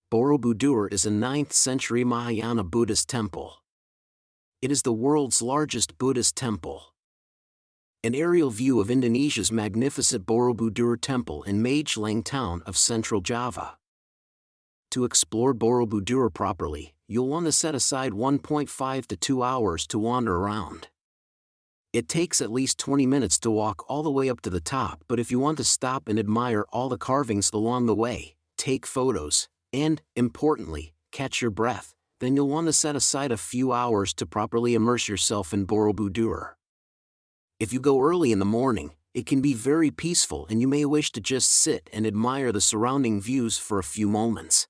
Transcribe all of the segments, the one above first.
Borobudur is a 9th century Mahayana Buddhist temple. It is the world's largest Buddhist temple. An aerial view of Indonesia's magnificent Borobudur Temple in Magelang town of central Java. To explore Borobudur properly, you'll want to set aside 1.5 to 2 hours to wander around. It takes at least 20 minutes to walk all the way up to the top, but if you want to stop and admire all the carvings along the way, take photos, and, importantly, catch your breath, then you'll want to set aside a few hours to properly immerse yourself in Borobudur. If you go early in the morning, it can be very peaceful and you may wish to just sit and admire the surrounding views for a few moments.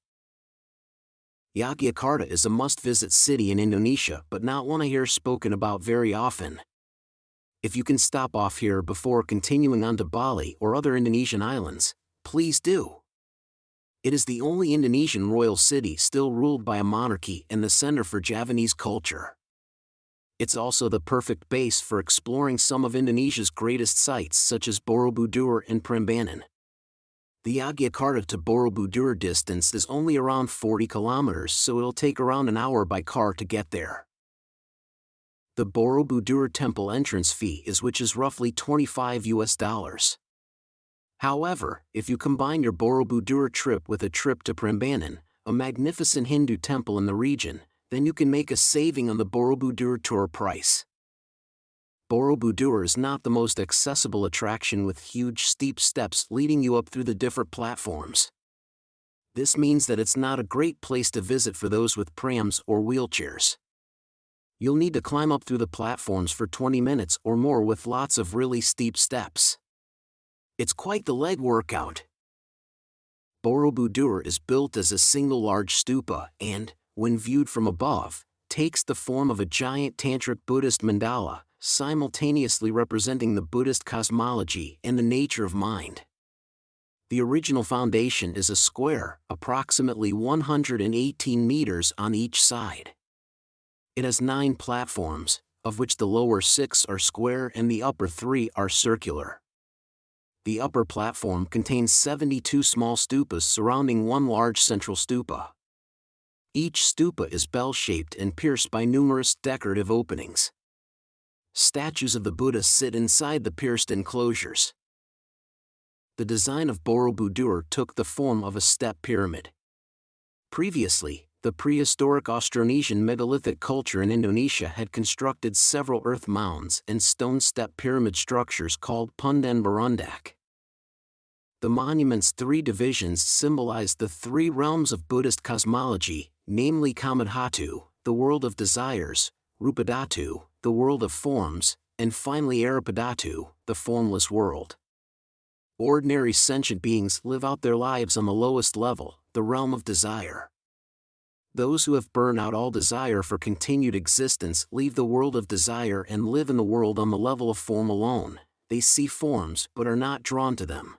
Yogyakarta is a must-visit city in Indonesia, but not one I hear spoken about very often. If you can stop off here before continuing on to Bali or other Indonesian islands, please do. It is the only Indonesian royal city still ruled by a monarchy and the center for Javanese culture. It's also the perfect base for exploring some of Indonesia's greatest sites such as Borobudur and Prambanan. The Yogyakarta to Borobudur distance is only around 40 kilometers, so it'll take around an hour by car to get there. The Borobudur Temple entrance fee is roughly $25. However, if you combine your Borobudur trip with a trip to Prambanan, a magnificent Hindu temple in the region, then you can make a saving on the Borobudur tour price. Borobudur is not the most accessible attraction with huge steep steps leading you up through the different platforms. This means that it's not a great place to visit for those with prams or wheelchairs. You'll need to climb up through the platforms for 20 minutes or more with lots of really steep steps. It's quite the leg workout. Borobudur is built as a single large stupa and, when viewed from above, takes the form of a giant tantric Buddhist mandala, simultaneously representing the Buddhist cosmology and the nature of mind. The original foundation is a square, approximately 118 meters on each side. It has 9 platforms, of which the lower 6 are square and the upper 3 are circular. The upper platform contains 72 small stupas surrounding one large central stupa. Each stupa is bell-shaped and pierced by numerous decorative openings. Statues of the Buddha sit inside the pierced enclosures. The design of Borobudur took the form of a step pyramid. Previously, the prehistoric Austronesian megalithic culture in Indonesia had constructed several earth mounds and stone step pyramid structures called Pundan Berundak. The monument's 3 divisions symbolize the 3 realms of Buddhist cosmology, namely Kamadhatu, the world of desires, Rupadhatu, the world of forms, and finally Aripadhatu, the formless world. Ordinary sentient beings live out their lives on the lowest level, the realm of desire. Those who have burned out all desire for continued existence leave the world of desire and live in the world on the level of form alone. They see forms but are not drawn to them.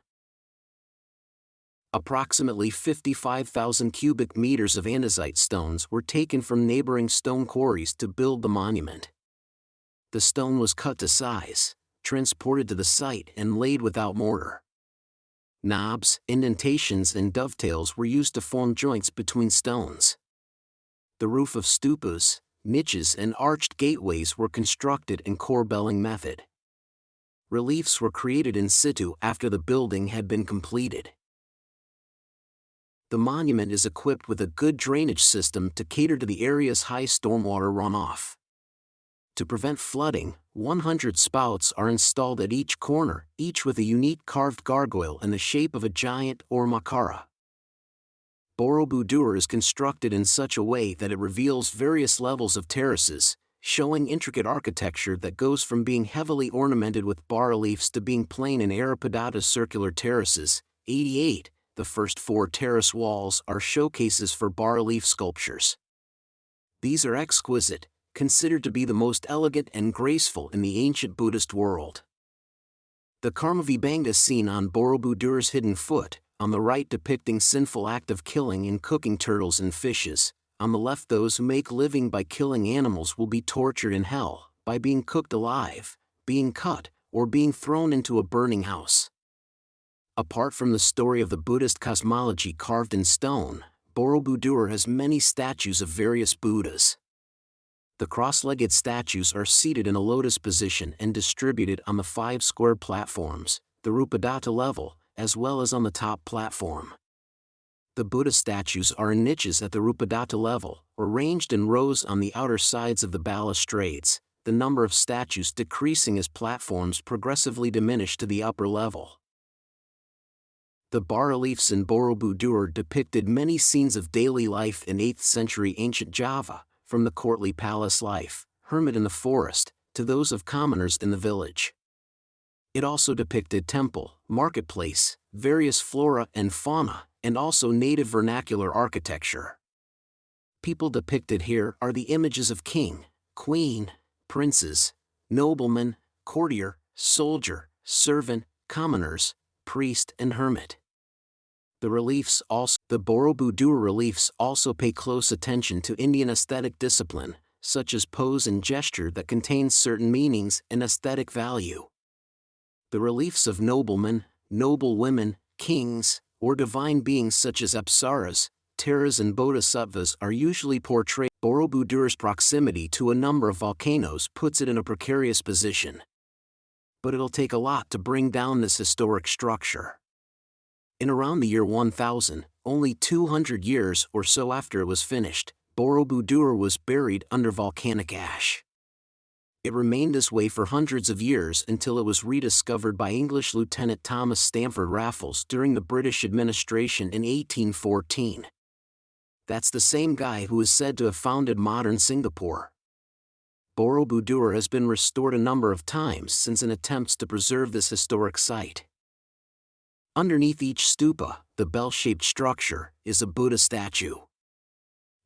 Approximately 55,000 cubic meters of andesite stones were taken from neighboring stone quarries to build the monument. The stone was cut to size, transported to the site and laid without mortar. Knobs, indentations and dovetails were used to form joints between stones. The roof of stupas, niches and arched gateways were constructed in corbelling method. Reliefs were created in situ after the building had been completed. The monument is equipped with a good drainage system to cater to the area's high stormwater runoff. To prevent flooding, 100 spouts are installed at each corner, each with a unique carved gargoyle in the shape of a giant or makara. Borobudur is constructed in such a way that it reveals various levels of terraces, showing intricate architecture that goes from being heavily ornamented with bas-reliefs to being plain and Aripadhata circular terraces. 88. The first 4 terrace walls are showcases for bas-relief sculptures. These are exquisite, considered to be the most elegant and graceful in the ancient Buddhist world. The Karmavibanga scene on Borobudur's hidden foot, on the right depicting sinful act of killing and cooking turtles and fishes, on the left those who make living by killing animals will be tortured in hell, by being cooked alive, being cut, or being thrown into a burning house. Apart from the story of the Buddhist cosmology carved in stone, Borobudur has many statues of various Buddhas. The cross-legged statues are seated in a lotus position and distributed on the 5 square platforms, the Rupadatta level, as well as on the top platform. The Buddha statues are in niches at the Rupadatta level, or ranged in rows on the outer sides of the balustrades, the number of statues decreasing as platforms progressively diminish to the upper level. The bas-reliefs in Borobudur depicted many scenes of daily life in 8th century ancient Java, from the courtly palace life, hermit in the forest, to those of commoners in the village. It also depicted temple, marketplace, various flora and fauna, and also native vernacular architecture. People depicted here are the images of king, queen, princes, nobleman, courtier, soldier, servant, commoners, priest and hermit. The Borobudur reliefs also pay close attention to Indian aesthetic discipline, such as pose and gesture that contains certain meanings and aesthetic value. The reliefs of noblemen, noble women, kings, or divine beings such as apsaras, taras and bodhisattvas are usually portrayed. Borobudur's proximity to a number of volcanoes puts it in a precarious position. But it'll take a lot to bring down this historic structure. In around the year 1000, only 200 years or so after it was finished, Borobudur was buried under volcanic ash. It remained this way for hundreds of years until it was rediscovered by English Lieutenant Thomas Stamford Raffles during the British administration in 1814. That's the same guy who is said to have founded modern Singapore. Borobudur has been restored a number of times since in attempts to preserve this historic site. Underneath each stupa, the bell-shaped structure, is a Buddha statue.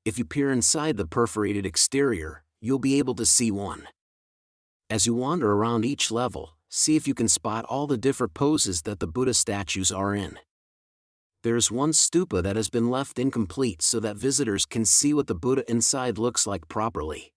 If you peer inside the perforated exterior, you'll be able to see one. As you wander around each level, see if you can spot all the different poses that the Buddha statues are in. There's one stupa that has been left incomplete so that visitors can see what the Buddha inside looks like properly.